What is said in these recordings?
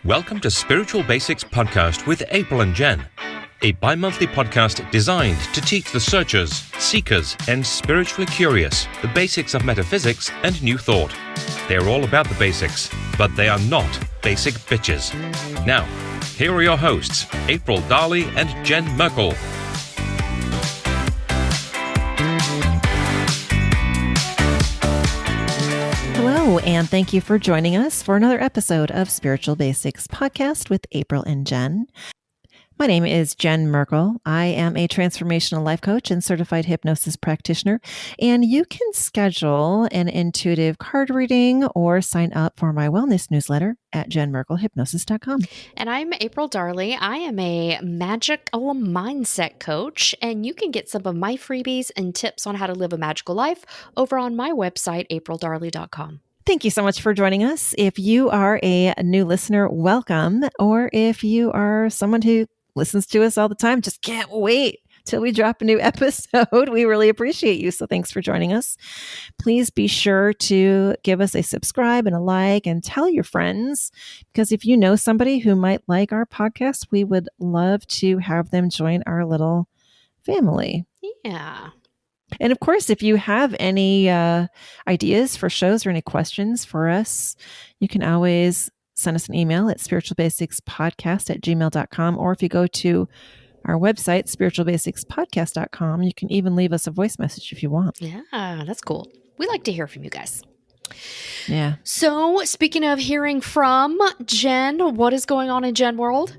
Welcome to Spiritual Basics Podcast with April and Jen, a bi-monthly podcast designed to teach the searchers, seekers, and spiritually curious the basics of metaphysics and new thought. They're all about the basics, but they are not basic bitches. Now, here are your hosts, April Darley and Jen Merkel. Hello, and thank you for joining us for another episode of Spiritual Basics Podcast with April and Jen. My name is Jen Merkel. I am a transformational life coach and certified hypnosis practitioner, and you can schedule an intuitive card reading or sign up for my wellness newsletter at jenmerkelhypnosis.com. And I'm April Darley. I am a magical mindset coach, and you can get some of my freebies and tips on how to live a magical life over on my website, aprildarley.com. Thank you so much for joining us. If you are a new listener, welcome. Or if you are someone who listens to us all the time, just can't wait till we drop a new episode. We really appreciate you. So thanks for joining us. Please be sure to give us a subscribe and a like and tell your friends, because if you know somebody who might like our podcast, we would love to have them join our little family. Yeah. And of course, if you have any ideas for shows or any questions for us, you can always send us an email at spiritualbasicspodcast@gmail.com. Or if you go to our website, spiritualbasicspodcast.com, you can even leave us a voice message if you want. Yeah, that's cool. We like to hear from you guys. Yeah. So speaking of hearing from Jen, what is going on in Jen world?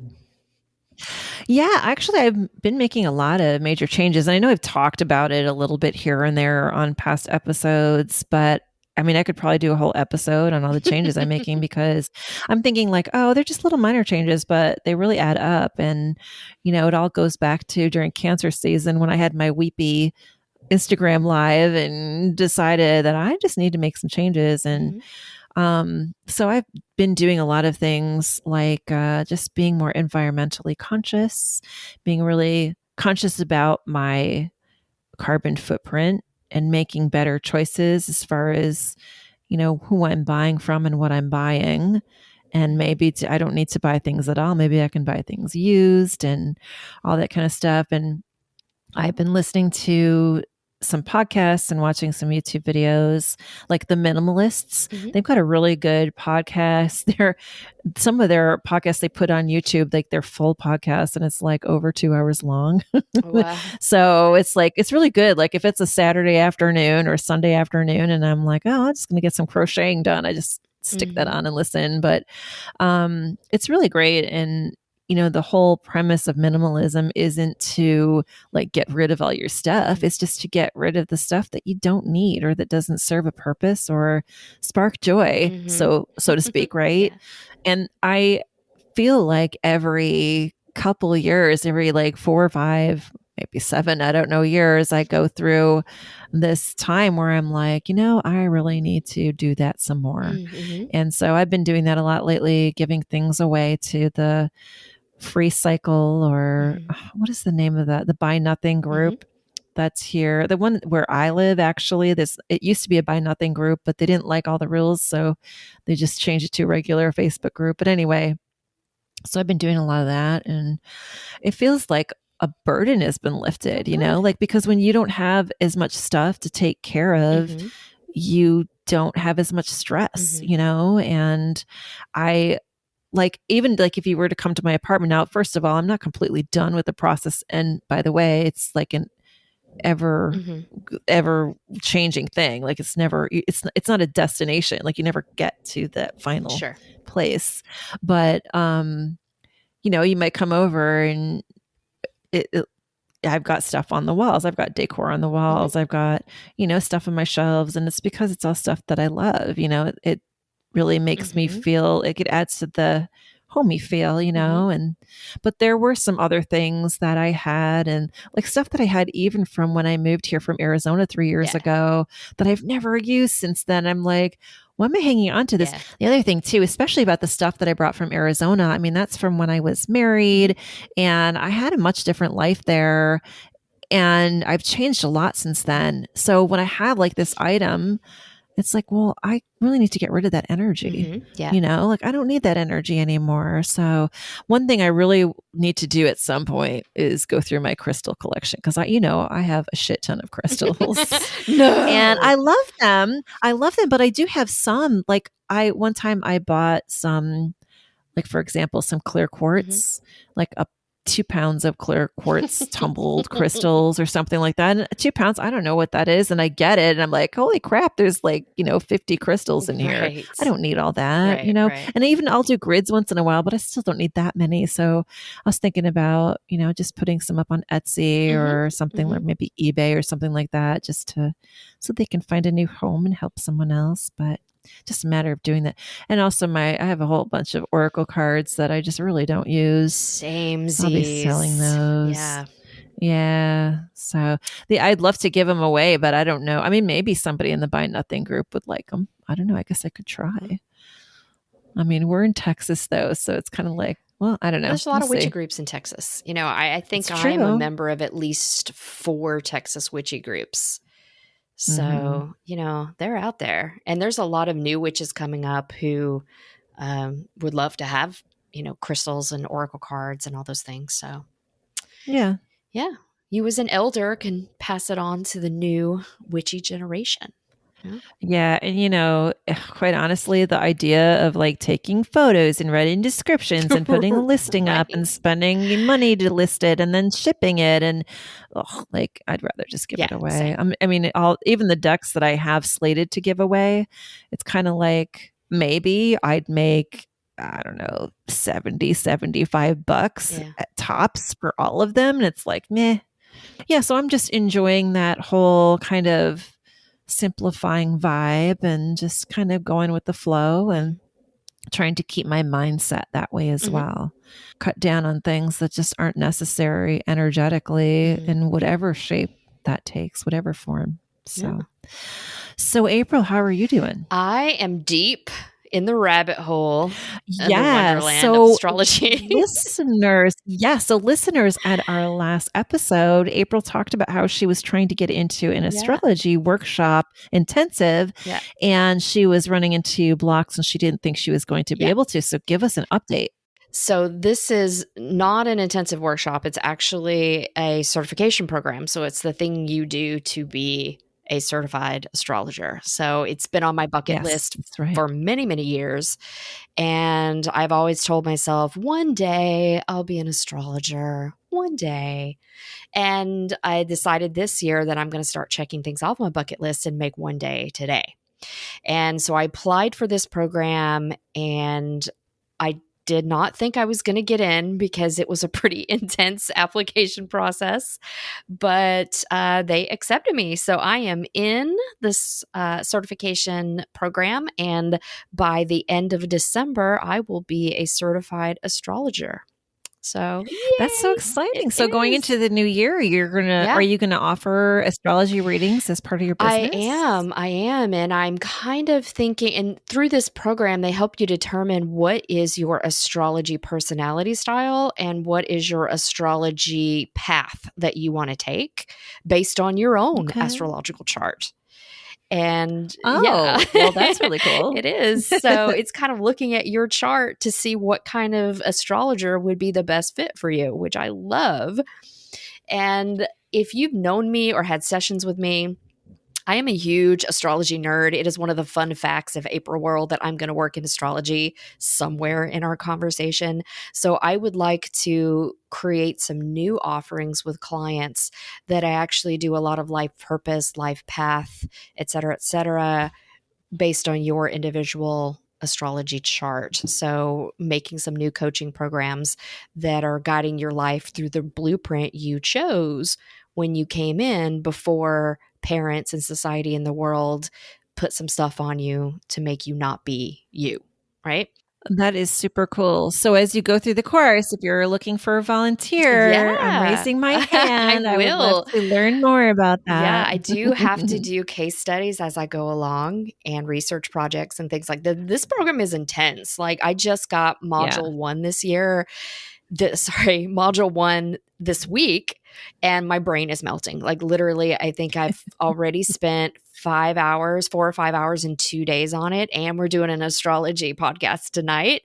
Yeah, actually, I've been making a lot of major changes. And I know I've talked about it a little bit here and there on past episodes, but I mean, I could probably do a whole episode on all the changes I'm making, because I'm thinking like, oh, they're just little minor changes, but they really add up. And, you know, it all goes back to during cancer season when I had my weepy Instagram live and decided that I just need to make some changes. And so I've been doing a lot of things like just being more environmentally conscious, being really conscious about my carbon footprint, and making better choices as far as, you know, who I'm buying from and what I'm buying. And maybe I don't need to buy things at all. Maybe I can buy things used and all that kind of stuff. And I've been listening to some podcasts and watching some YouTube videos, like the Minimalists. They've got a really good podcast. Some of their podcasts they put on YouTube, like their full podcast, and it's like over 2 hours long. Wow. So it's like, it's really good. Like if it's a Saturday afternoon or Sunday afternoon and I'm like, oh, I'm just going to get some crocheting done, I just stick that on and listen. But it's really great. And you know, the whole premise of minimalism isn't to like get rid of all your stuff. It's just to get rid of the stuff that you don't need or that doesn't serve a purpose or spark joy, so to speak, right? Yeah. And I feel like every couple of years, every like 4 or 5, maybe 7, I don't know, years, I go through this time where I'm like, you know, I really need to do that some more. And so I've been doing that a lot lately, giving things away to the Free Cycle, or what is the name of that? The Buy Nothing group that's here. The one where I live, actually, it used to be a Buy Nothing group, but they didn't like all the rules, so they just changed it to a regular Facebook group. But anyway, so I've been doing a lot of that, and it feels like a burden has been lifted, you know, like because when you don't have as much stuff to take care of, you don't have as much stress, you know, and like, even like if you were to come to my apartment now, first of all, I'm not completely done with the process. And by the way, it's like an ever changing thing. Like it's not a destination. Like you never get to that final place. But, you know, you might come over and I've got stuff on the walls. I've got decor on the walls. I've got, you know, stuff on my shelves, and it's because it's all stuff that I love. You know, it really makes me feel like it adds to the homey feel, you know, but there were some other things that I had, and like stuff that I had even from when I moved here from Arizona 3 years ago that I've never used since then. I'm like, why am I hanging on to this? Yeah. The other thing too, especially about the stuff that I brought from Arizona, I mean, that's from when I was married and I had a much different life there, and I've changed a lot since then. So when I have like this item it's like, well, I really need to get rid of that energy. Yeah. Like I don't need that energy anymore. So one thing I really need to do at some point is go through my crystal collection because I have a shit ton of crystals. And No. I love them. But I do have some, like one time I bought some, like for example, some clear quartz, like a 2 pounds of clear quartz tumbled crystals or something like that. And 2 pounds, I don't know what that is. And I get it. And I'm like, holy crap, there's like, 50 crystals in here. Right. I don't need all that, Right. and even I'll do grids once in a while, but I still don't need that many. So I was thinking about, just putting some up on Etsy or something, or maybe eBay or something like that, so they can find a new home and help someone else. But just a matter of doing that. And also I have a whole bunch of Oracle cards that I just really don't use. Same. So I'll be selling those. Yeah. Yeah. So I'd love to give them away, but I don't know. I mean, maybe somebody in the Buy Nothing group would like them. I don't know. I guess I could try. I mean, we're in Texas though, so it's kind of like, well, I don't know. There's a lot of witchy groups in Texas. I think I'm a member of at least 4 Texas witchy groups. So, they're out there. And there's a lot of new witches coming up who would love to have, crystals and oracle cards and all those things. So, yeah. You as an elder can pass it on to the new witchy generation. Yeah. And, quite honestly, the idea of like taking photos and writing descriptions and putting a listing up and spending money to list it and then shipping it. And I'd rather just give it away. Same. I mean, even the decks that I have slated to give away, it's kind of like maybe I'd make, I don't know, $75 at tops for all of them. And it's like, meh. Yeah. So I'm just enjoying that whole kind of simplifying vibe and just kind of going with the flow and trying to keep my mindset that way as well. Cut down on things that just aren't necessary energetically in whatever shape that takes, whatever form. So April, how are you doing? I am deep in the rabbit hole in the wonderland of astrology. Listeners, at our last episode, April talked about how she was trying to get into an astrology workshop intensive, and she was running into blocks and she didn't think she was going to be able to. So give us an update. So this is not an intensive workshop. It's actually a certification program. So it's the thing you do to be a certified astrologer. So it's been on my bucket list for many, many years. And I've always told myself, one day I'll be an astrologer, one day. And I decided this year that I'm going to start checking things off my bucket list and make one day today. And so I applied for this program, and I did not think I was going to get in because it was a pretty intense application process, but they accepted me. So I am in this certification program, and by the end of December, I will be a certified astrologer. So that's so exciting. So going into the new year, are you gonna offer astrology readings as part of your business? I am. And I'm kind of thinking, and through this program, they help you determine what is your astrology personality style and what is your astrology path that you want to take based on your own astrological chart. And well, that's really cool. It is. So it's kind of looking at your chart to see what kind of astrologer would be the best fit for you, which I love. And if you've known me or had sessions with me, I am a huge astrology nerd. It is one of the fun facts of April World that I'm going to work in astrology somewhere in our conversation. So I would like to create some new offerings with clients that I actually do a lot of life purpose, life path, et cetera, based on your individual astrology chart. So making some new coaching programs that are guiding your life through the blueprint you chose when you came in, before parents and society and the world put some stuff on you to make you not be you, right? That is super cool. So as you go through the course, if you're looking for a volunteer, I'm raising my hand. I would love to learn more about that. Yeah, I do have to do case studies as I go along and research projects and things like that. This program is intense. Like I just got module 1 this year. Module 1 this week, and my brain is melting. Like literally, I think I've already spent 4 or 5 hours in 2 days on it. And we're doing an astrology podcast tonight.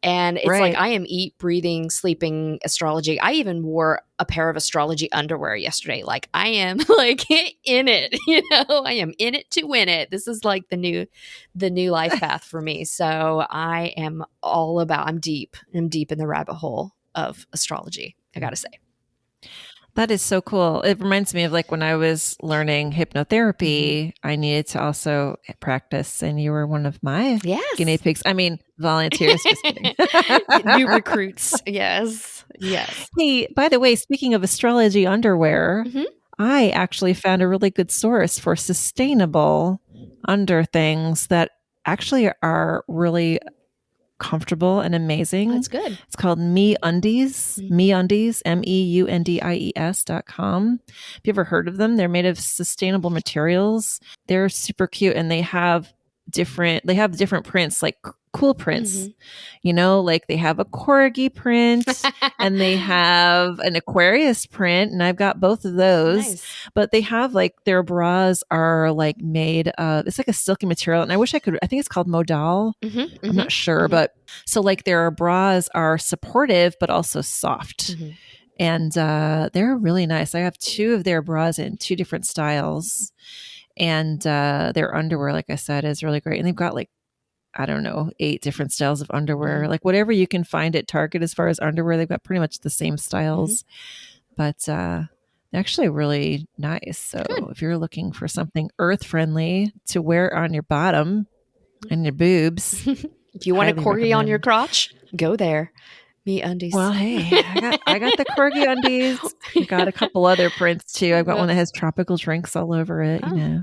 And it's like I am eat, breathing, sleeping astrology. I even wore a pair of astrology underwear yesterday. Like I am like in it, I am in it to win it. This is like the new life path for me. So I am I'm deep in the rabbit hole of astrology, I gotta say. That is so cool. It reminds me of like when I was learning hypnotherapy, I needed to also practice, and you were one of my guinea pigs. I mean, volunteers. Just kidding. New recruits. Yes. Hey, by the way, speaking of astrology underwear, I actually found a really good source for sustainable under things that actually are really comfortable and amazing. That's good. It's called MeUndies, MeUndies.com. Have you ever heard of them? They're made of sustainable materials. They're super cute, and they have different prints, like cool prints. Like they have a corgi print and they have an Aquarius print, and I've got both of those. Nice. But they have like their bras are like made it's like a silky material, and I think it's called modal. I'm not sure, but so like their bras are supportive but also soft. And they're really nice. I have 2 of their bras in 2 different styles, and their underwear, like I said, is really great. And they've got like, I don't know, 8 different styles of underwear, like whatever you can find at Target as far as underwear. They've got pretty much the same styles, but they're actually really nice. So if you're looking for something earth friendly to wear on your bottom and your boobs, if you want a corgi on your crotch, go there. MeUndies. Well, hey, I got the corgi undies. I got a couple other prints too. I've got one that has tropical drinks all over it. Yeah.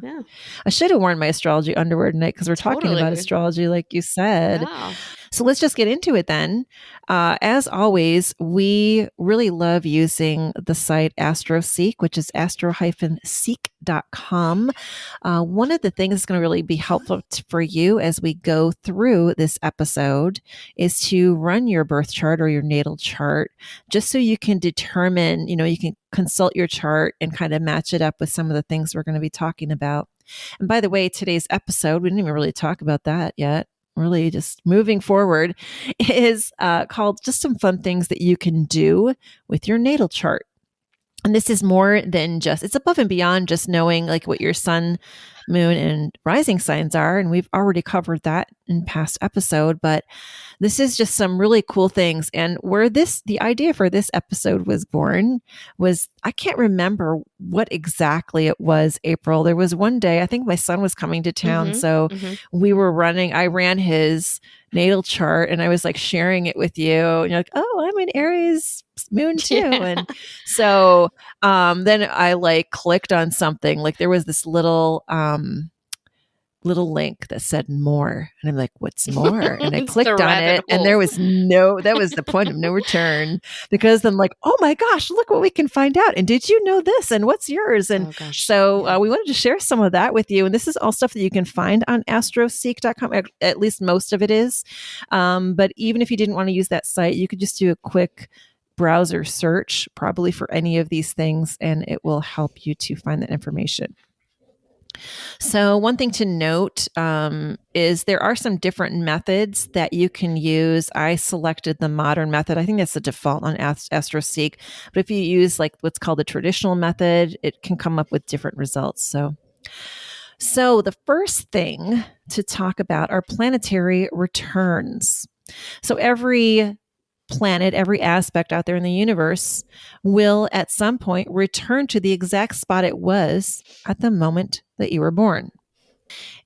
I should have worn my astrology underwear tonight because we're talking about astrology, like you said. Wow. So let's just get into it then. As always, we really love using the site AstroSeek, which is astro-seek.com. One of the things that's going to really be helpful for you as we go through this episode is to run your birth chart or your natal chart, just so you can determine, you can consult your chart and kind of match it up with some of the things we're going to be talking about. And by the way, today's episode, we didn't even really talk about that yet. Really just moving forward, is called Just Some Fun Things That You Can Do with Your Natal Chart. And this is more than it's above and beyond just knowing like what your sun, moon, and rising signs are. And we've already covered that in past episode, but this is just some really cool things. And where the idea for this episode was born was, I can't remember what exactly it was, April. There was one day, I think my son was coming to town. So we were I ran his natal chart and I was like sharing it with you. And you're like, oh, I'm in Aries moon too. And so then I like clicked on something, like there was this little link that said more, and I'm like, what's more? And I clicked on it and that was the point of no return, because I'm like, oh my gosh, look what we can find out, and did you know this, and what's yours? And we wanted to share some of that with you, and this is all stuff that you can find on astroseek.com. At least most of it is, but even if you didn't want to use that site, you could just do a quick browser search probably for any of these things, and it will help you to find that information. So one thing to note is there are some different methods that you can use. I selected the modern method. I think that's the default on AstroSeek. But if you use like what's called the traditional method, it can come up with different results. So the first thing to talk about are planetary returns. So every planet, every aspect out there in the universe will at some point return to the exact spot it was at the moment that you were born.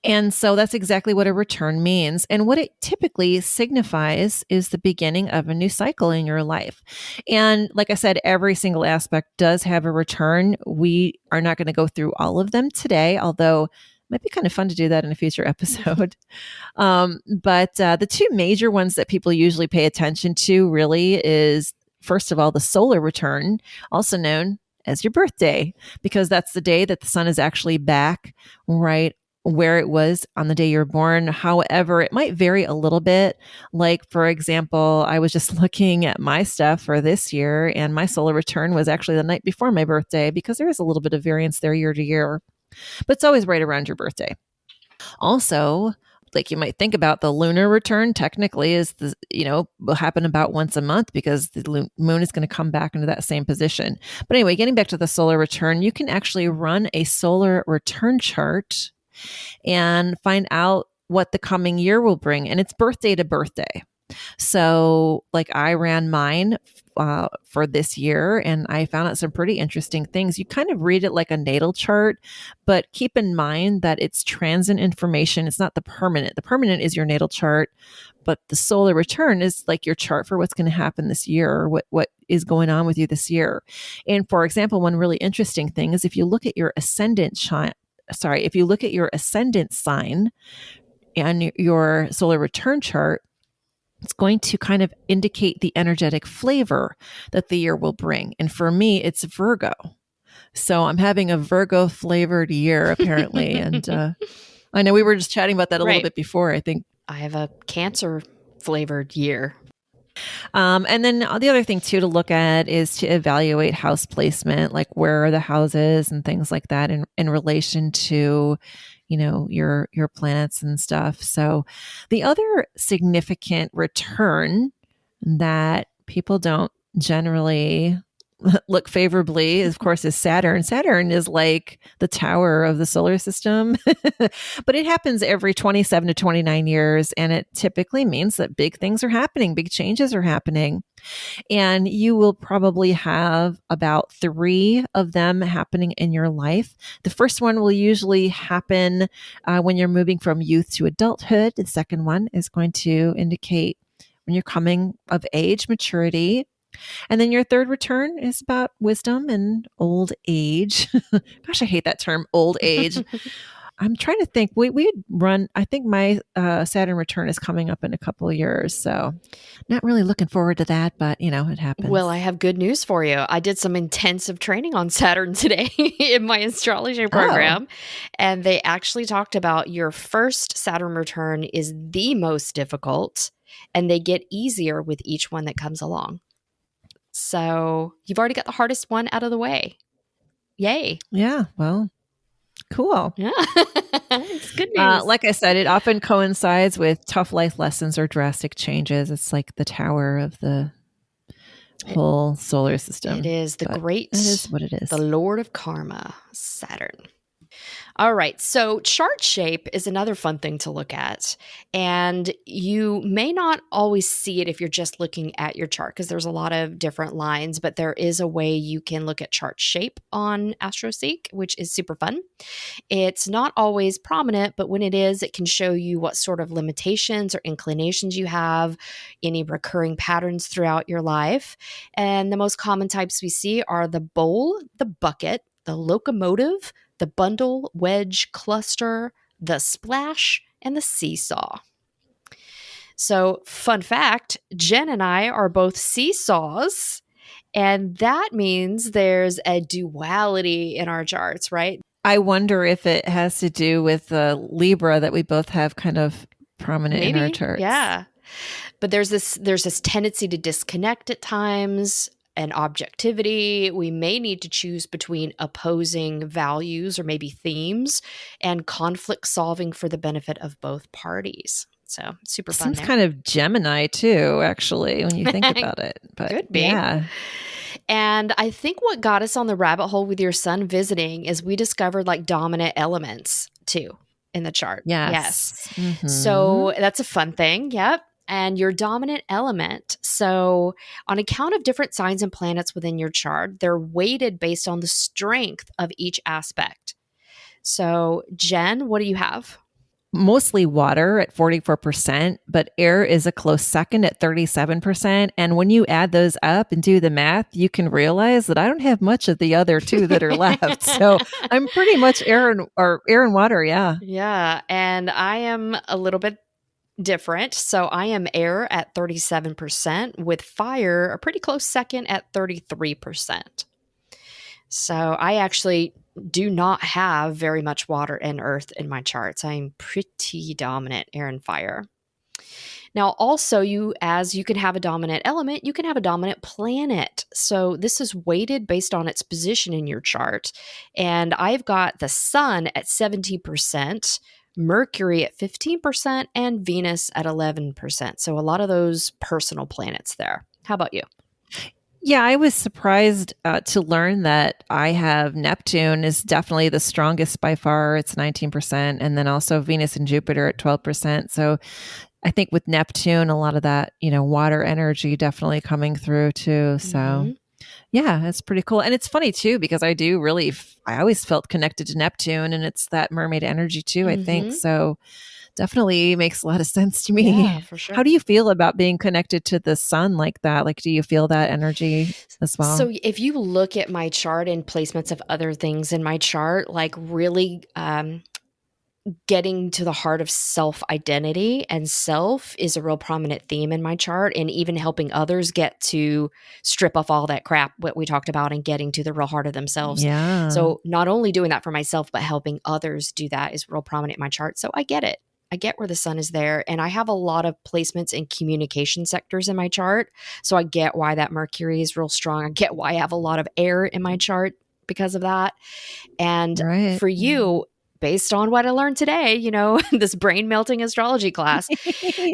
And so that's exactly what a return means. And what it typically signifies is the beginning of a new cycle in your life. And like I said, every single aspect does have a return. We are not going to go through all of them today, although might be kind of fun to do that in a future episode. But the 2 major ones that people usually pay attention to really is, first of all, the solar return, also known as your birthday, because that's the day that the sun is actually back right where it was on the day you're born. However, it might vary a little bit. Like, for example, I was just looking at my stuff for this year, and my solar return was actually the night before my birthday, because there is a little bit of variance there year to year. but it's always right around your birthday. Also, like you might think about the lunar return technically is will happen about once a month because the moon is going to come back into that same position. But anyway, getting back to the solar return, you can actually run a solar return chart and find out what the coming year will bring, and it's birthday to birthday. So like I ran mine for this year and I found out some pretty interesting things. You kind of read it like a natal chart, but keep in mind that it's transient information. It's not the permanent. The permanent is your natal chart, but the solar return is like your chart for what's going to happen this year or what is going on with you this year. And for example, one really interesting thing is if you look at your ascendant sign and your solar return chart, it's going to kind of indicate the energetic flavor that the year will bring. And for me, it's Virgo. So I'm having a Virgo flavored year, apparently. And I know we were just chatting about that a little bit before, I think. I have a Cancer flavored year. And then the other thing too to look at is to evaluate house placement, like where are the houses and things like that in relation to, your planets and stuff. So the other significant return that people don't generally look favorably, of course, is Saturn. Saturn is like the tower of the solar system, but it happens every 27 to 29 years. And it typically means that big things are happening, big changes are happening. And you will probably have about 3 of them happening in your life. The first one will usually happen when you're moving from youth to adulthood. The second one is going to indicate when you're coming of age, maturity. And then your third return is about wisdom and old age. Gosh, I hate that term, old age. I'm trying to think. I think my Saturn return is coming up in a couple of years. So not really looking forward to that, but it happens. Well, I have good news for you. I did some intensive training on Saturn today in my astrology program. And they actually talked about your first Saturn return is the most difficult, and they get easier with each one that comes along. So you've already got the hardest one out of the way. Yay. Yeah, well, cool. Yeah, it's good news. Like I said, it often coincides with tough life lessons or drastic changes. It's like the tower of the whole solar system. It is it is what it is. The Lord of Karma, Saturn. All right. So chart shape is another fun thing to look at. And you may not always see it if you're just looking at your chart because there's a lot of different lines, but there is a way you can look at chart shape on AstroSeek, which is super fun. It's not always prominent, but when it is, it can show you what sort of limitations or inclinations you have, any recurring patterns throughout your life. And the most common types we see are the bowl, the bucket, the locomotive, the bundle, wedge, cluster, the splash, and the seesaw. So, fun fact, Jen and I are both seesaws, and that means there's a duality in our charts, right? I wonder if it has to do with the Libra that we both have kind of prominent in our charts. Yeah. But there's this tendency to disconnect at times. And objectivity, we may need to choose between opposing values or maybe themes and conflict solving for the benefit of both parties. So super fun. Seems kind of Gemini too, actually, when you think about it. But could be. Yeah. And I think what got us on the rabbit hole with your sun visiting is we discovered like dominant elements too in the chart. Yes. Mm-hmm. So that's a fun thing. Yep. And your dominant element. So on account of different signs and planets within your chart, they're weighted based on the strength of each aspect. So Jen, what do you have? Mostly water at 44%, but air is a close second at 37%. And when you add those up and do the math, you can realize that I don't have much of the other 2 that are left. So I'm pretty much air and water. Yeah. Yeah. And I am a little bit different. So I am air at 37% with fire, a pretty close second at 33%. So I actually do not have very much water and earth in my charts. I'm pretty dominant air and fire. Now, also, as you can have a dominant element, you can have a dominant planet. So this is weighted based on its position in your chart. And I've got the sun at 70%, Mercury at 15%, and Venus at 11%. So a lot of those personal planets there. How about you? Yeah, I was surprised to learn that I have Neptune is definitely the strongest by far. It's 19%. And then also Venus and Jupiter at 12%. So I think with Neptune, a lot of that, water energy definitely coming through too. So yeah, it's pretty cool. And it's funny too, because I always felt connected to Neptune, and it's that mermaid energy too, I think. So definitely makes a lot of sense to me. Yeah, for sure. How do you feel about being connected to the sun like that? Like, do you feel that energy as well? So if you look at my chart and placements of other things in my chart, like really getting to the heart of self-identity and self is a real prominent theme in my chart, and even helping others get to strip off all that crap, what we talked about, and getting to the real heart of themselves. Yeah. So not only doing that for myself, but helping others do that is real prominent in my chart. So I get it. I get where the sun is there, and I have a lot of placements in communication sectors in my chart. So I get why that Mercury is real strong. I get why I have a lot of air in my chart because of that. And Right. for you, based on what I learned today, this brain melting astrology class,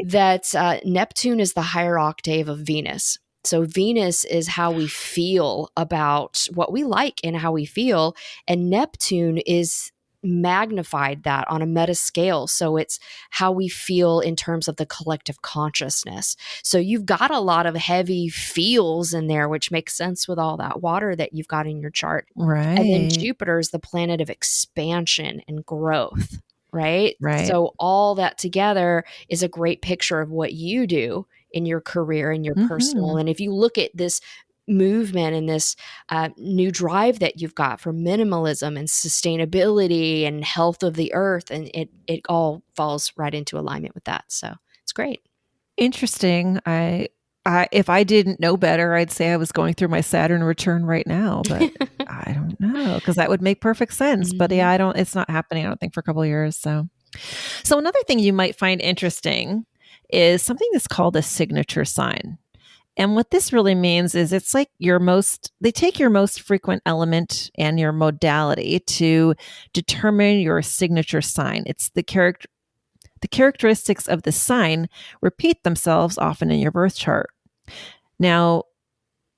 that Neptune is the higher octave of Venus. So Venus is how we feel about what we like and how we feel. And Neptune is magnified that on a meta scale. So it's how we feel in terms of the collective consciousness. So you've got a lot of heavy feels in there, which makes sense with all that water that you've got in your chart. Right. And then Jupiter is the planet of expansion and growth, right? Right. So all that together is a great picture of what you do in your career and your personal. And if you look at this movement and this new drive that you've got for minimalism and sustainability and health of the earth, and it all falls right into alignment with that. So it's great. Interesting. If I didn't know better, I'd say I was going through my Saturn return right now, but I don't know, because that would make perfect sense. But yeah, it's not happening, I don't think, for a couple of years. So another thing you might find interesting is something that's called a signature sign. And what this really means is it's like they take your most frequent element and your modality to determine your signature sign. It's the characteristics of the sign repeat themselves often in your birth chart. Now,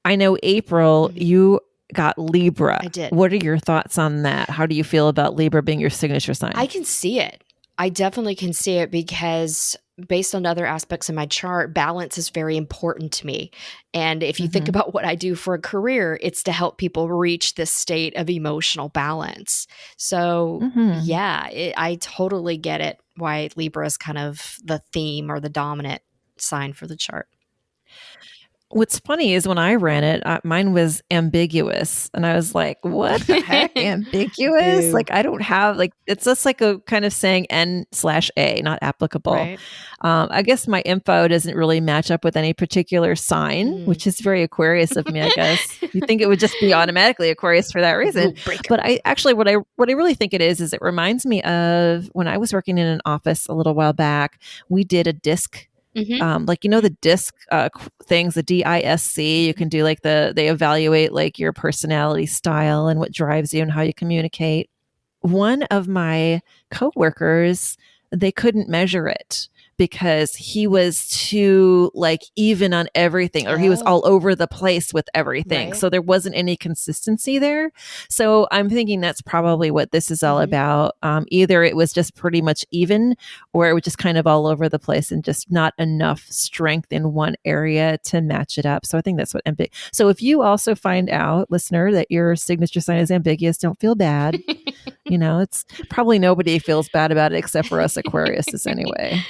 I know, April, you got Libra. I did. What are your thoughts on that? How do you feel about Libra being your signature sign? I can see it. I definitely can see it, because based on other aspects of my chart, balance is very important to me. And if you think about what I do for a career, it's to help people reach this state of emotional balance. So yeah, I totally get it, why Libra is kind of the theme or the dominant sign for the chart. What's funny is when I ran it, mine was ambiguous. And I was like, what the heck? Ambiguous? Like, I don't have, it's just like a kind of saying N/A, not applicable. Right. I guess my info doesn't really match up with any particular sign, which is very Aquarius of me, I guess. You think it would just be automatically Aquarius for that reason. But I actually, what I really think it is it reminds me of when I was working in an office a little while back. We did a disc. The DISC things, the DISC, you can do they evaluate your personality style and what drives you and how you communicate. One of my coworkers, they couldn't measure it because he was too even on everything, or he was all over the place with everything. Right. So there wasn't any consistency there. So I'm thinking that's probably what this is all about. Either it was just pretty much even, or it was just kind of all over the place and just not enough strength in one area to match it up. So I think that's what So if you also find out, listener, that your signature sign is ambiguous, don't feel bad. It's probably nobody feels bad about it except for us Aquariuses anyway.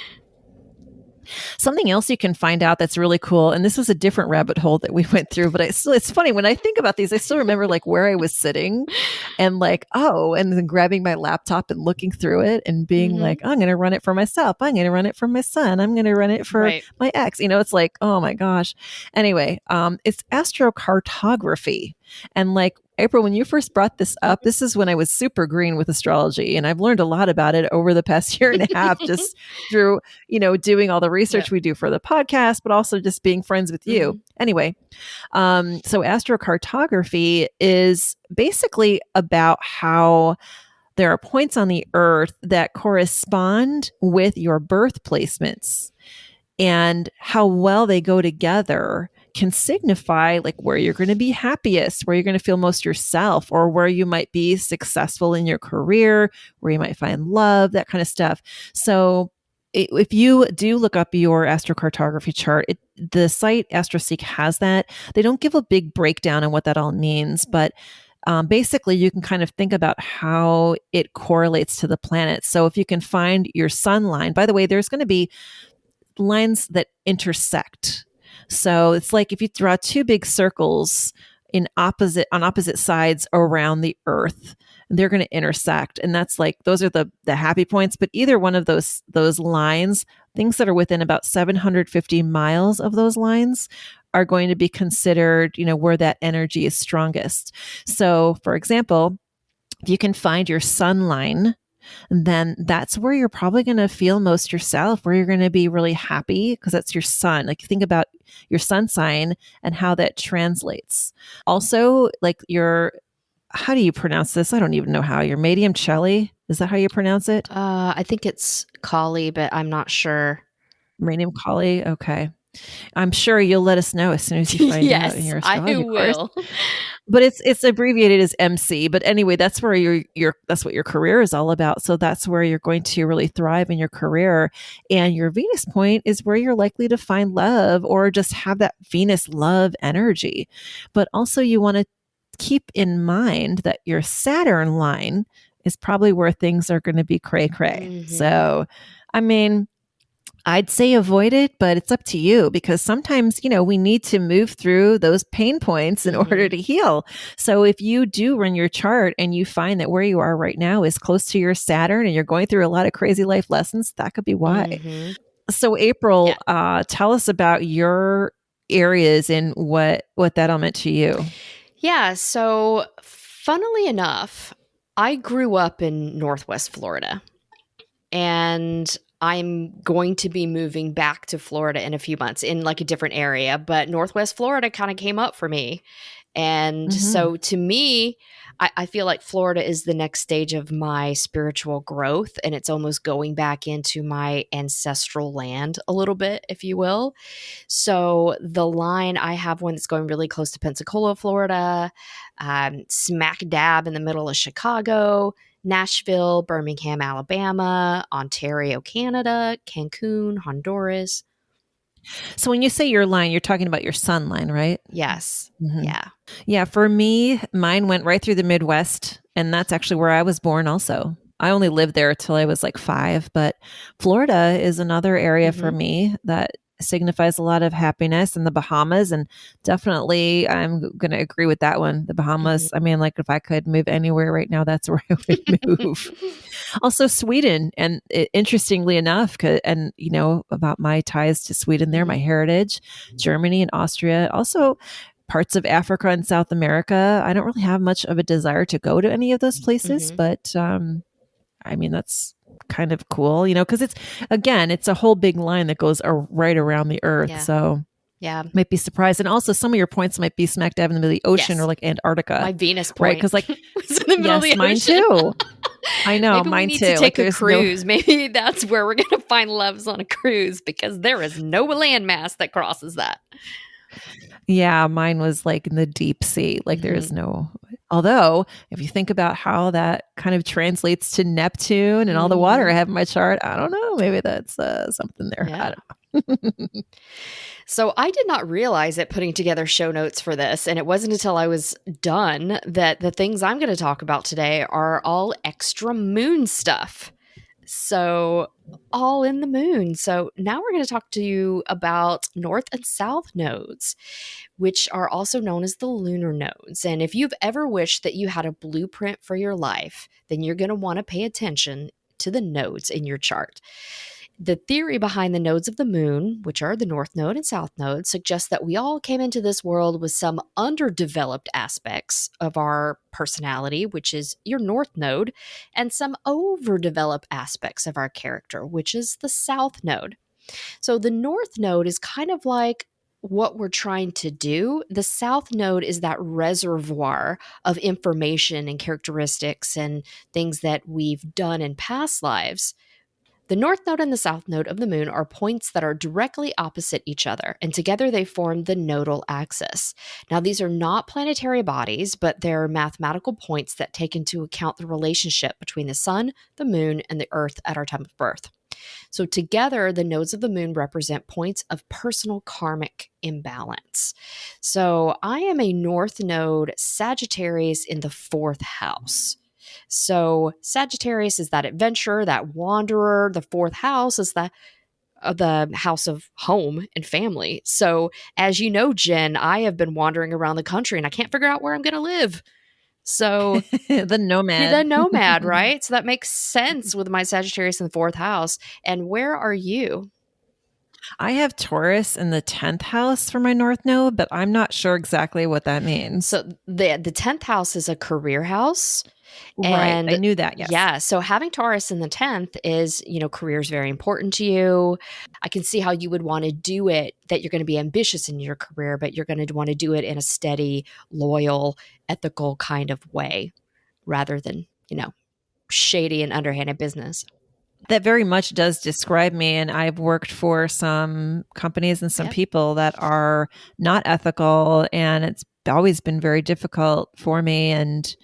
Something else you can find out that's really cool, and this was a different rabbit hole that we went through, but it's funny when I think about these, I still remember where I was sitting and and then grabbing my laptop and looking through it and being I'm going to run it for myself. I'm going to run it for my son. I'm going to run it for my ex. It's oh my gosh. Anyway, it's astrocartography. And like, April, when you first brought this up, this is when I was super green with astrology. And I've learned a lot about it over the past year and a half, just through, doing all the research we do for the podcast, but also just being friends with you. Anyway, so astrocartography is basically about how there are points on the earth that correspond with your birth placements, and how well they go together can signify like where you're going to be happiest, where you're going to feel most yourself, or where you might be successful in your career, where you might find love, that kind of stuff. So if you do look up your astrocartography chart, the site AstroSeek has that. They don't give a big breakdown on what that all means, but basically you can kind of think about how it correlates to the planets. So if you can find your sun line, by the way, there's going to be lines that intersect. So it's like if you draw two big circles on opposite sides around the earth, they're going to intersect. And that's like, those are the happy points. But either one of those lines, things that are within about 750 miles of those lines, are going to be considered, where that energy is strongest. So for example, if you can find your sun line, then that's where you're probably going to feel most yourself, where you're going to be really happy, because that's your sun. Like, think about your sun sign and how that translates. Also, like how do you pronounce this? I don't even know how. Your medium Celli, is that how you pronounce it? I think it's Kali, but I'm not sure. Medium Kali. Okay. I'm sure you'll let us know as soon as you find out in your astrology I will. course. But it's abbreviated as MC. But anyway, that's where that's what your career is all about. So that's where you're going to really thrive in your career. And your Venus point is where you're likely to find love, or just have that Venus love energy. But also you want to keep in mind that your Saturn line is probably where things are going to be cray cray. So, I mean, I'd say avoid it, but it's up to you, because sometimes, we need to move through those pain points in order to heal. So if you do run your chart and you find that where you are right now is close to your Saturn and you're going through a lot of crazy life lessons, that could be why. So April, tell us about your areas and what that all meant to you. Yeah. So funnily enough, I grew up in Northwest Florida, and I'm going to be moving back to Florida in a few months, in like a different area, but Northwest Florida kind of came up for me. And so to me, I feel like Florida is the next stage of my spiritual growth, and it's almost going back into my ancestral land a little bit, if you will. So the line, I have one that's going really close to Pensacola, Florida, smack dab in the middle of Chicago, Nashville, Birmingham, Alabama, Ontario, Canada, Cancun, Honduras. So when you say your line, you're talking about your sun line, right? Yes. Yeah. Yeah. For me, mine went right through the Midwest, and that's actually where I was born also. I only lived there till I was like 5, but Florida is another area for me that signifies a lot of happiness, and the Bahamas. And definitely I'm going to agree with that one. The Bahamas. I mean, like, if I could move anywhere right now, that's where I would move. Also Sweden. And interestingly enough, and about my ties to Sweden there, my heritage, Germany and Austria, also parts of Africa and South America. I don't really have much of a desire to go to any of those places, but I mean, that's kind of cool, because it's a whole big line that goes right around the earth. Yeah. So yeah, might be surprised. And also some of your points might be smack dab in the middle of the ocean, or like Antarctica. My Venus point. Right? Because like, was in the middle of the mine ocean. Too. I know, Maybe mine we need too. to take a cruise. Maybe that's where we're going to find loves, on a cruise, because there is no landmass that crosses that. Yeah, mine was like in the deep sea. Like there's no, although if you think about how that kind of translates to Neptune and all the water I have in my chart, I don't know, maybe that's something there. Yeah. I don't know. So I did not realize that putting together show notes for this, and it wasn't until I was done, that the things I'm going to talk about today are all extra moon stuff. So all in the moon. So now we're going to talk to you about north and south nodes, which are also known as the lunar nodes. And if you've ever wished that you had a blueprint for your life, then you're going to want to pay attention to the nodes in your chart. The theory behind the nodes of the moon, which are the north node and south node, suggests that we all came into this world with some underdeveloped aspects of our personality, which is your north node, and some overdeveloped aspects of our character, which is the south node. So the north node is kind of like what we're trying to do. The south node is that reservoir of information and characteristics and things that we've done in past lives. The north node and the south node of the moon are points that are directly opposite each other, and together they form the nodal axis. Now, these are not planetary bodies, but they're mathematical points that take into account the relationship between the sun, the moon, and the earth at our time of birth. So together, the nodes of the moon represent points of personal karmic imbalance. So I am a north node Sagittarius in the 4th house. So Sagittarius is that adventurer, that wanderer. The 4th house is the house of home and family. So as you know, Jen, I have been wandering around the country and I can't figure out where I'm going to live. So The nomad. the nomad, right? So that makes sense with my Sagittarius in the 4th house. And where are you? I have Taurus in the 10th house for my north node, but I'm not sure exactly what that means. So the 10th house is a career house. Right. And I knew that. Yes. yeah, so having Taurus in the 10th is, career is very important to you. I can see how you would want to do it, that you're going to be ambitious in your career, but you're going to want to do it in a steady, loyal, ethical kind of way rather than, shady and underhanded business. That very much does describe me. And I've worked for some companies and some Yep. people that are not ethical. And it's always been very difficult for me. And,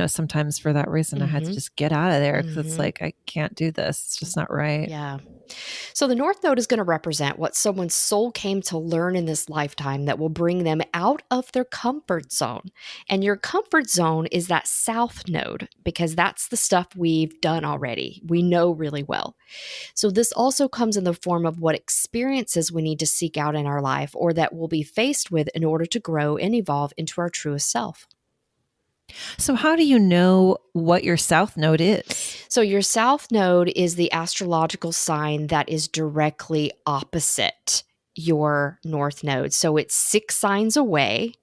sometimes for that reason, I had to just get out of there because it's like, I can't do this. It's just not right. Yeah. So the north node is going to represent what someone's soul came to learn in this lifetime that will bring them out of their comfort zone. And your comfort zone is that south node because that's the stuff we've done already. We know really well. So this also comes in the form of what experiences we need to seek out in our life or that we'll be faced with in order to grow and evolve into our truest self. So how do you know what your south node is? So your south node is the astrological sign that is directly opposite your north node. So it's 6 signs away.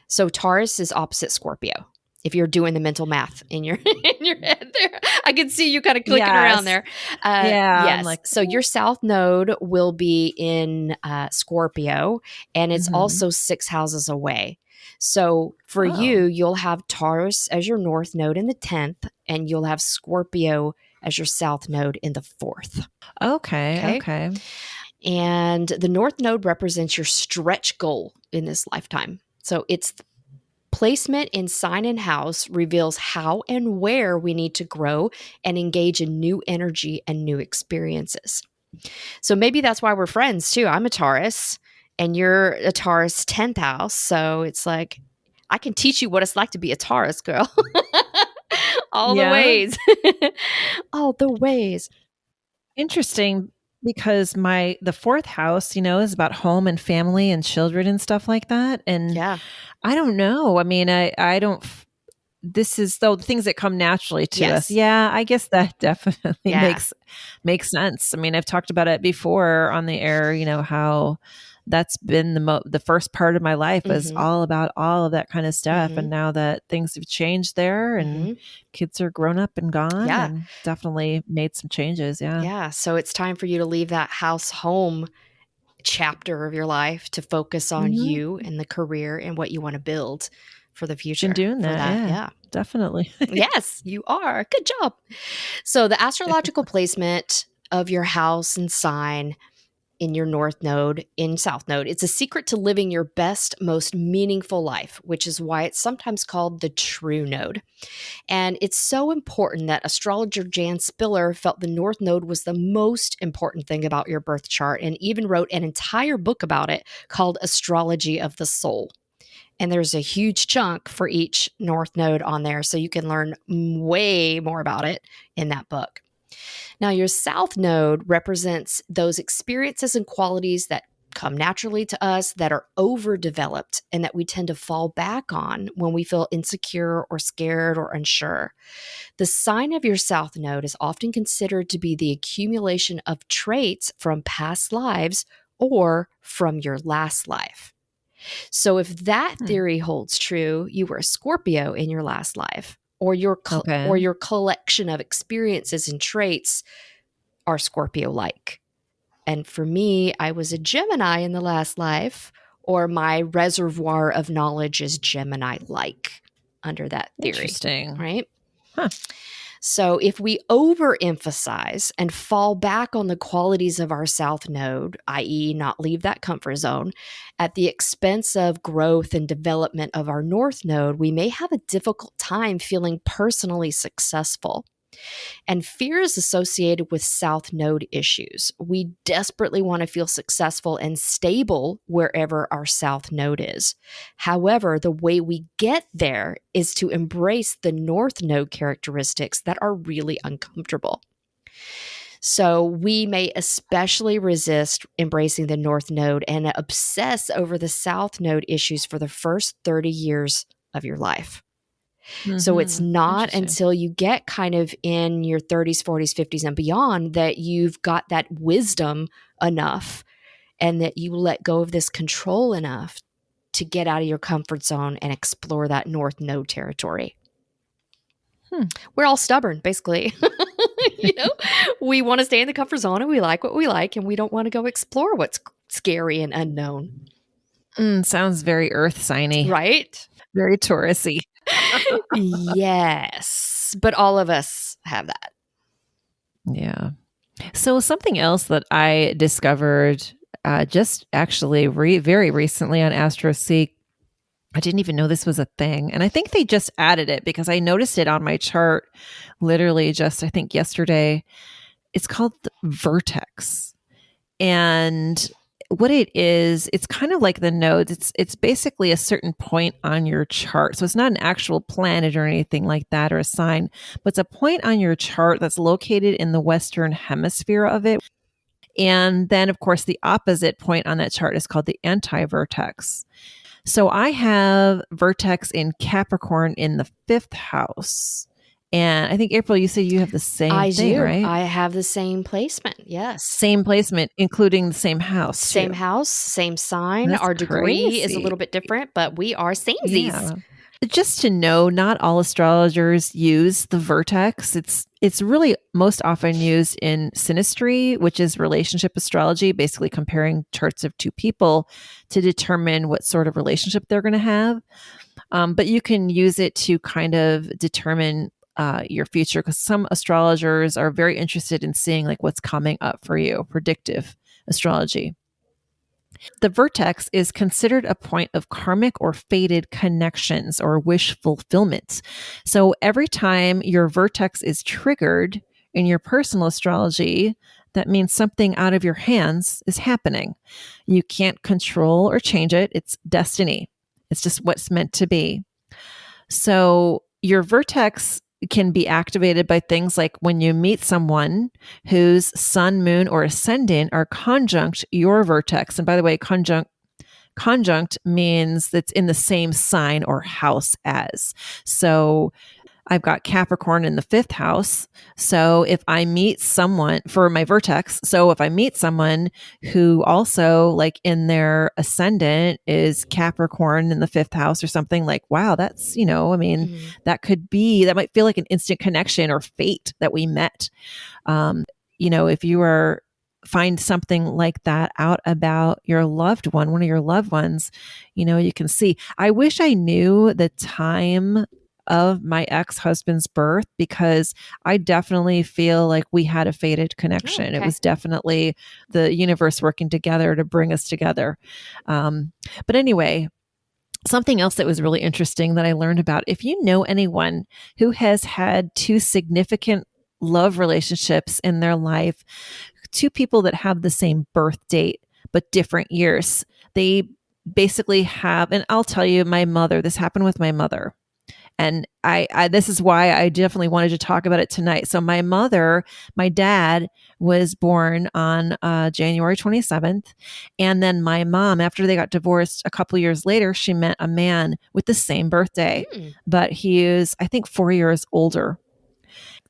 So Taurus is opposite Scorpio. If you're doing the mental math in your head there, I can see you kind of clicking around there. Yeah. Yes. So your south node will be in Scorpio, and it's also 6 houses away. So for you, you'll have Taurus as your north node in the 10th, and you'll have Scorpio as your south node in the 4th. Okay. And the north node represents your stretch goal in this lifetime. So its placement in sign and house reveals how and where we need to grow and engage in new energy and new experiences. So maybe that's why we're friends too. I'm a Taurus and you're a Taurus 10th house. So it's like, I can teach you what it's like to be a Taurus girl. All the ways. All the ways. Interesting, because the 4th house, is about home and family and children and stuff like that. And I don't know. I mean, I don't. This is the things that come naturally to us. Yeah, I guess that definitely makes sense. I mean, I've talked about it before on the air. How that's been the first part of my life is all about all of that kind of stuff. And now that things have changed there and kids are grown up and gone, and definitely made some changes. Yeah. So it's time for you to leave that house home chapter of your life to focus on you and the career and what you want to build for the future. Been doing that. Yeah, definitely. Yes, you are. Good job. So the astrological placement of your house and sign in your north node, in south node, it's a secret to living your best, most meaningful life, which is why it's sometimes called the true node. And it's so important that astrologer Jan Spiller felt the north node was the most important thing about your birth chart and even wrote an entire book about it called Astrology of the Soul. And there's a huge chunk for each north node on there, so you can learn way more about it in that book. Now, your south node represents those experiences and qualities that come naturally to us, that are overdeveloped, and that we tend to fall back on when we feel insecure or scared or unsure. The sign of your south node is often considered to be the accumulation of traits from past lives or from your last life. So if that theory holds true, you were a Scorpio in your last life, or your collection of experiences and traits are Scorpio-like. And for me, I was a Gemini in the last life, or my reservoir of knowledge is Gemini-like under that theory. Interesting. Right? Huh. So if we overemphasize and fall back on the qualities of our south node, i.e. not leave that comfort zone, at the expense of growth and development of our north node, we may have a difficult time feeling personally successful. And fear is associated with south node issues. We desperately want to feel successful and stable wherever our south node is. However, the way we get there is to embrace the north node characteristics that are really uncomfortable. So we may especially resist embracing the north node and obsess over the south node issues for the first 30 years of your life. So it's not until you get kind of in your 30s, 40s, 50s, and beyond that you've got that wisdom enough and that you let go of this control enough to get out of your comfort zone and explore that north node territory. We're all stubborn, basically. We want to stay in the comfort zone and we like what we like and we don't want to go explore what's scary and unknown. Sounds very earth signy. Right? Very Taurus-y. Yes, but all of us have that. Yeah. So something else that I discovered just actually very recently on AstroSeek, I didn't even know this was a thing. And I think they just added it because I noticed it on my chart literally just, I think, yesterday. It's called Vertex. And what it is, it's kind of like the nodes. It's basically a certain point on your chart. So it's not an actual planet or anything like that or a sign, but it's a point on your chart that's located in the Western hemisphere of it. And then, of course, the opposite point on that chart is called the anti-vertex. So I have Vertex in Capricorn in the 5th house. And I think, April, you said you have the same thing, right? I have the same placement, yes. Same placement, including the same house, too. Same house, same sign. That's Our degree crazy. is a little bit different, but we are samesies. Yeah. Just to know, not all astrologers use the vertex. It's really most often used in synastry, which is relationship astrology, basically comparing charts of two people to determine what sort of relationship they're going to have. But you can use it to kind of determine your future, because some astrologers are very interested in seeing like what's coming up for you, predictive astrology. The vertex is considered a point of karmic or fated connections or wish fulfillment. So every time your vertex is triggered in your personal astrology, that means something out of your hands is happening. You can't control or change it. It's destiny. It's just what's meant to be. So your vertex can be activated by things like when you meet someone whose sun, moon, or ascendant are conjunct your vertex. And by the way, conjunct means that's in the same sign or house as. So I've got Capricorn in the 5th house. So if I meet someone for my vertex, so if I meet someone who also like in their ascendant is Capricorn in the 5th house or something, like, wow, that's, that might feel like an instant connection or fate that we met. If you find something like that out about your loved one, one of your loved ones, you can see. I wish I knew the time of my ex-husband's birth, because I definitely feel like we had a fated connection. Oh, okay. It was definitely the universe working together to bring us together. But anyway, something else that was really interesting that I learned about, if you know anyone who has had 2 significant love relationships in their life, 2 people that have the same birth date but different years, they basically have, and I'll tell you, this happened with my mother. And I this is why I definitely wanted to talk about it tonight. So my dad was born on January 27th. And then my mom, after they got divorced a couple years later, she met a man with the same birthday, but he is, I think, 4 years older.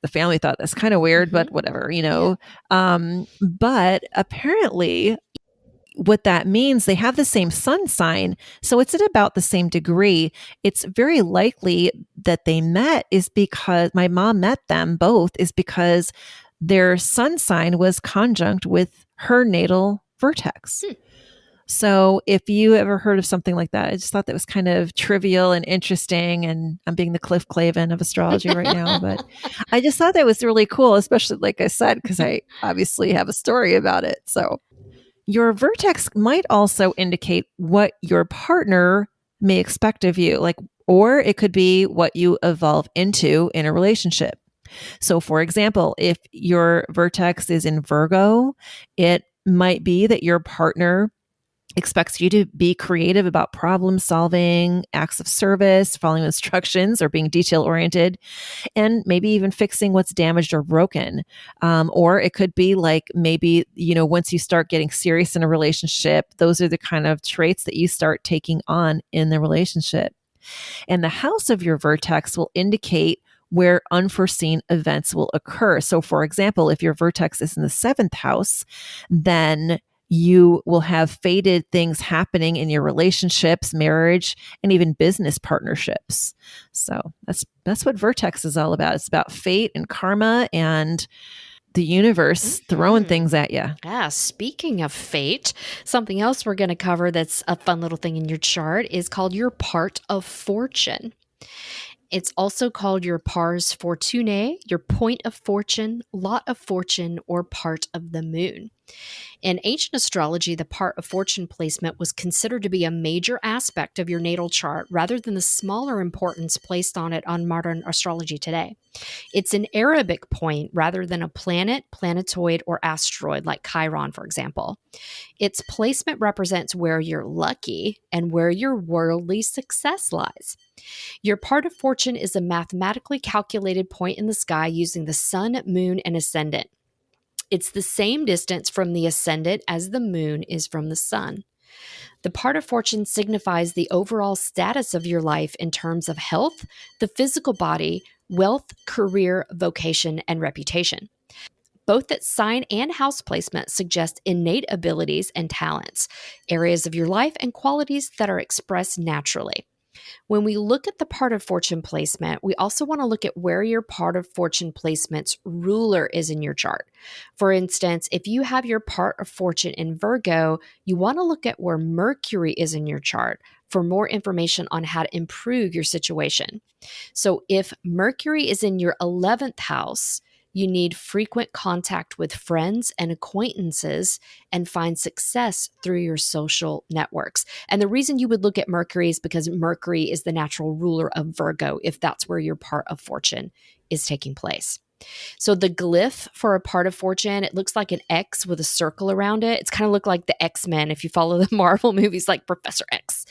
The family thought that's kind of weird, but whatever, But apparently, what that means, they have the same sun sign. So it's at about the same degree. It's very likely that they met is because my mom met them both is because their sun sign was conjunct with her natal vertex. So if you ever heard of something like that, I just thought that was kind of trivial and interesting. And I'm being the Cliff Clavin of astrology right now, but I just thought that was really cool, especially like I said, because I obviously have a story about it. So your vertex might also indicate what your partner may expect of you, or it could be what you evolve into in a relationship. So, for example, if your vertex is in Virgo, it might be that your partner expects you to be creative about problem solving, acts of service, following instructions, or being detail oriented, and maybe even fixing what's damaged or broken. Or it could be like maybe, once you start getting serious in a relationship, those are the kind of traits that you start taking on in the relationship. And the house of your vertex will indicate where unforeseen events will occur. So, for example, if your vertex is in the 7th house, then you will have fated things happening in your relationships, marriage, and even business partnerships. So that's what vertex is all about. It's about fate and karma and the universe throwing things at you. Yeah, speaking of fate, something else we're going to cover that's a fun little thing in your chart is called your part of fortune. It's also called your pars fortunae, your point of fortune, lot of fortune, or part of the moon. In ancient astrology, the part of fortune placement was considered to be a major aspect of your natal chart rather than the smaller importance placed on it on modern astrology today. It's an Arabic point rather than a planet, planetoid, or asteroid like Chiron, for example. Its placement represents where you're lucky and where your worldly success lies. Your part of fortune is a mathematically calculated point in the sky using the sun, moon, and ascendant. It's the same distance from the ascendant as the moon is from the sun. The part of fortune signifies the overall status of your life in terms of health, the physical body, wealth, career, vocation, and reputation. Both its sign and house placement suggest innate abilities and talents, areas of your life, and qualities that are expressed naturally. When we look at the part of fortune placement, we also want to look at where your part of fortune placement's ruler is in your chart. For instance, if you have your part of fortune in Virgo, you want to look at where Mercury is in your chart for more information on how to improve your situation. So if Mercury is in your 11th house, you need frequent contact with friends and acquaintances and find success through your social networks. And the reason you would look at Mercury is because Mercury is the natural ruler of Virgo, if that's where your part of fortune is taking place. So the glyph for a part of fortune, it looks like an X with a circle around it. It's kind of look like the X-Men if you follow the Marvel movies like Professor X.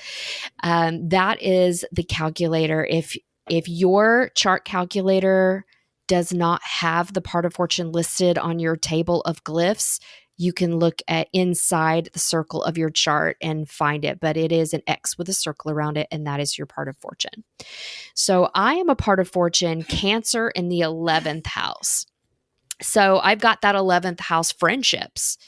That is the calculator. If your chart calculator does not have the part of fortune listed on your table of glyphs, you can look at inside the circle of your chart and find it, but it is an X with a circle around it, and that is your part of fortune. So I am a part of fortune, Cancer in the 11th house. So I've got that 11th house friendships,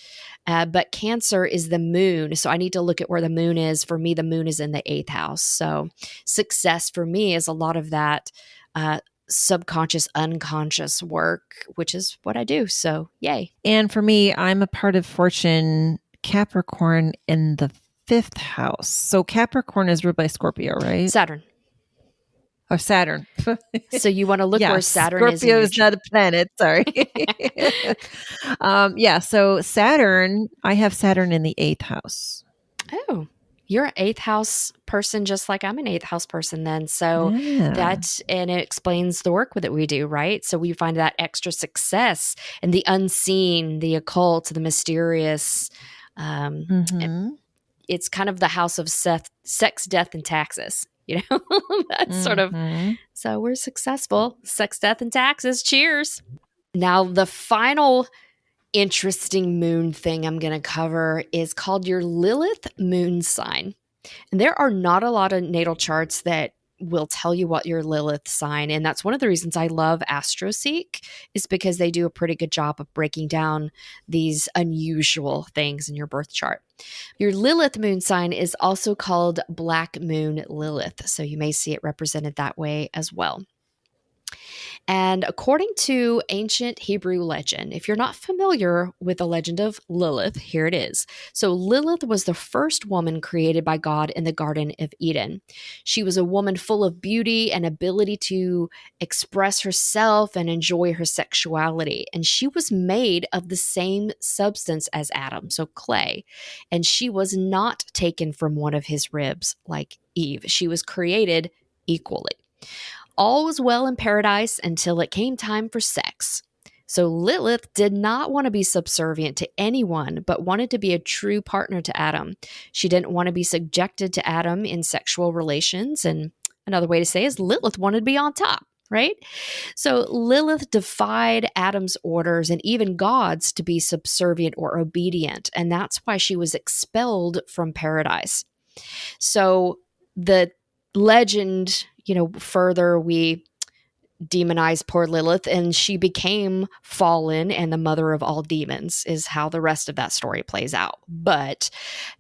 but Cancer is the moon. So I need to look at where the moon is. For me, the moon is in the 8th house. So success for me is a lot of that subconscious, unconscious work, which is what I do. So yay. And for me, I'm a part of fortune Capricorn in the 5th house. So Capricorn is ruled by Scorpio, right? Saturn. Or Saturn. So you want to look where Saturn is. Scorpio is not a planet. Sorry. So Saturn, I have Saturn in the 8th house. Oh, you're an 8th house person, just like I'm an 8th house person then. So and it explains the work that we do, right? So we find that extra success and the unseen, the occult, the mysterious. It's kind of the house of sex, death, and taxes. That's sort of, so we're successful. Sex, death, and taxes. Cheers. Now, the final interesting moon thing I'm going to cover is called your Lilith moon sign. And there are not a lot of natal charts that will tell you what your Lilith sign. And that's one of the reasons I love AstroSeek, is because they do a pretty good job of breaking down these unusual things in your birth chart. Your Lilith moon sign is also called Black Moon Lilith. So you may see it represented that way as well. And according to ancient Hebrew legend, if you're not familiar with the legend of Lilith, here it is. So Lilith was the first woman created by God in the Garden of Eden. She was a woman full of beauty and ability to express herself and enjoy her sexuality. And she was made of the same substance as Adam, so clay. And she was not taken from one of his ribs like Eve. She was created equally. All was well in paradise until it came time for sex. So Lilith did not want to be subservient to anyone, but wanted to be a true partner to Adam. She didn't want to be subjected to Adam in sexual relations. And another way to say is Lilith wanted to be on top, right? So Lilith defied Adam's orders and even God's to be subservient or obedient. And that's why she was expelled from paradise. So the legend, further we demonize poor Lilith, and she became fallen and the mother of all demons, is how the rest of that story plays out. But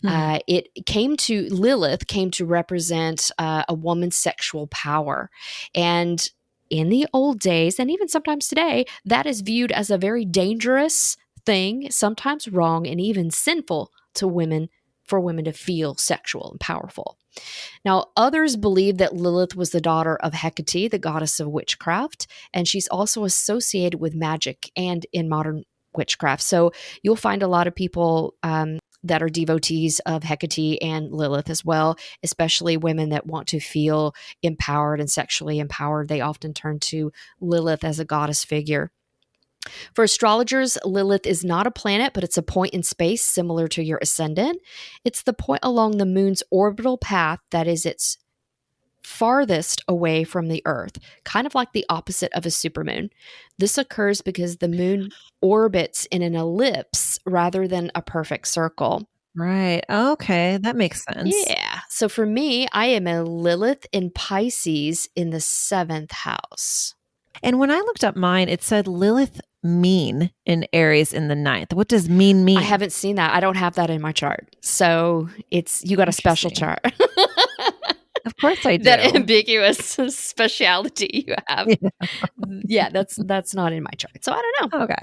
Lilith came to represent a woman's sexual power. And in the old days, and even sometimes today, that is viewed as a very dangerous thing, sometimes wrong and even sinful to women, for women to feel sexual and powerful. Now, others believe that Lilith was the daughter of Hecate, the goddess of witchcraft, and she's also associated with magic and in modern witchcraft. So you'll find a lot of people that are devotees of Hecate and Lilith as well, especially women that want to feel empowered and sexually empowered. They often turn to Lilith as a goddess figure. For astrologers, Lilith is not a planet, but it's a point in space similar to your ascendant. It's the point along the moon's orbital path that is its farthest away from the Earth, kind of like the opposite of a supermoon. This occurs because the moon orbits in an ellipse rather than a perfect circle. Right. Okay. That makes sense. Yeah. So for me, I am a Lilith in Pisces in the 7th house. And when I looked up mine, it said Lilith mean in Aries in the 9th. What does mean? I haven't seen that. I don't have that in my chart. So you got a special chart. Of course I do. That ambiguous speciality you have. Yeah, that's not in my chart. So I don't know. Okay.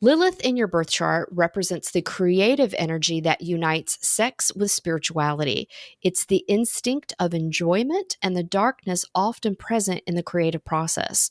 Lilith in your birth chart represents the creative energy that unites sex with spirituality. It's the instinct of enjoyment and the darkness often present in the creative process.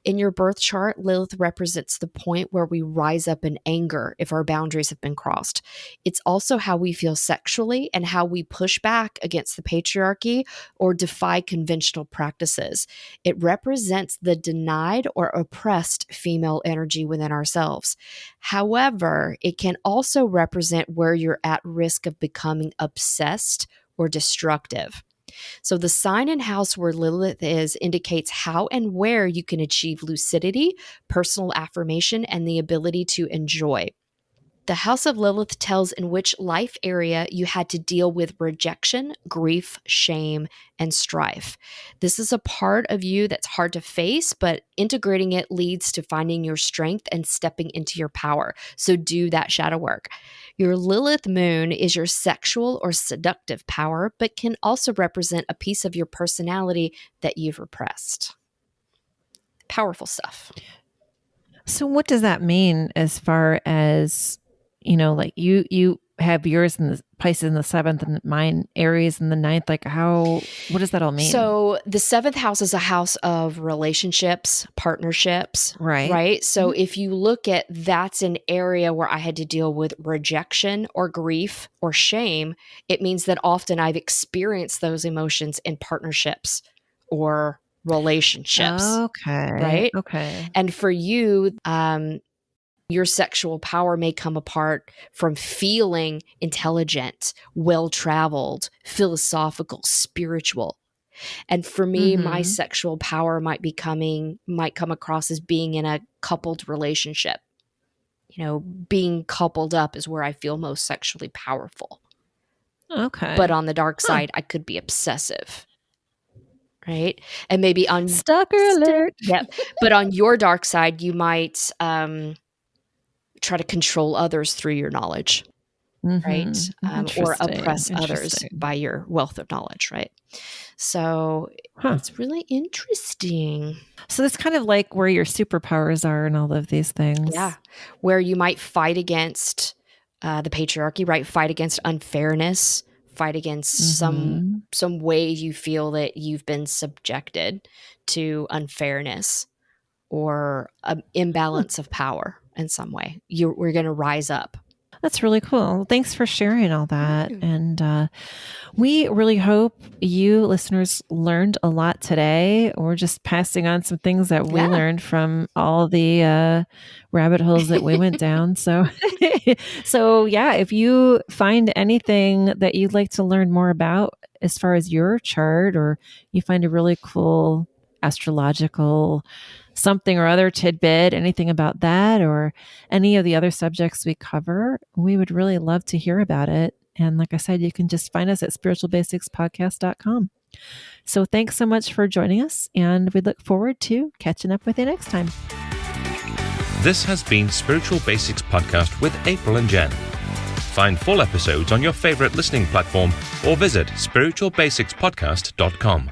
In your birth chart, Lilith represents the point where we rise up in anger if our boundaries have been crossed. It's also how we feel sexually and how we push back against the patriarchy or defy conventional practices. It represents the denied or oppressed female energy within ourselves. However, it can also represent where you're at risk of becoming obsessed or destructive. So the sign and house where Lilith is indicates how and where you can achieve lucidity, personal affirmation, and the ability to enjoy. The house of Lilith tells in which life area you had to deal with rejection, grief, shame, and strife. This is a part of you that's hard to face, but integrating it leads to finding your strength and stepping into your power. So do that shadow work. Your Lilith moon is your sexual or seductive power, but can also represent a piece of your personality that you've repressed. Powerful stuff. So what does that mean as far as, like you have yours in the Pisces in the 7th and mine Aries in the 9th? Like what does that all mean? So the 7th house is a house of relationships, partnerships, right? So if you look at, that's an area where I had to deal with rejection or grief or shame, it means that often I've experienced those emotions in partnerships or relationships. Okay. Right? Okay. And for you, Your sexual power may come apart from feeling intelligent, well-traveled, philosophical, spiritual. And for me, my sexual power might come across as being in a coupled relationship. Being coupled up is where I feel most sexually powerful. Okay. But on the dark side, I could be obsessive. Right? And maybe on Stalker alert. Yep. But on your dark side, you might try to control others through your knowledge, right? Or oppress others by your wealth of knowledge, right? So it's really interesting. So that's kind of like where your superpowers are and all of these things. Yeah. Where you might fight against the patriarchy, right? Fight against unfairness, fight against some way you feel that you've been subjected to unfairness or an imbalance of power in some way. We're going to rise up. That's really cool. Thanks for sharing all that. And we really hope you listeners learned a lot today. We're just passing on some things that we learned from all the rabbit holes that we went down. So if you find anything that you'd like to learn more about as far as your chart, or you find a really cool astrological something or other tidbit, anything about that or any of the other subjects we cover, we would really love to hear about it. And like I said, you can just find us at spiritualbasicspodcast.com. So thanks so much for joining us, and we look forward to catching up with you next time. This has been Spiritual Basics Podcast with April and Jen. Find full episodes on your favorite listening platform or visit spiritualbasicspodcast.com.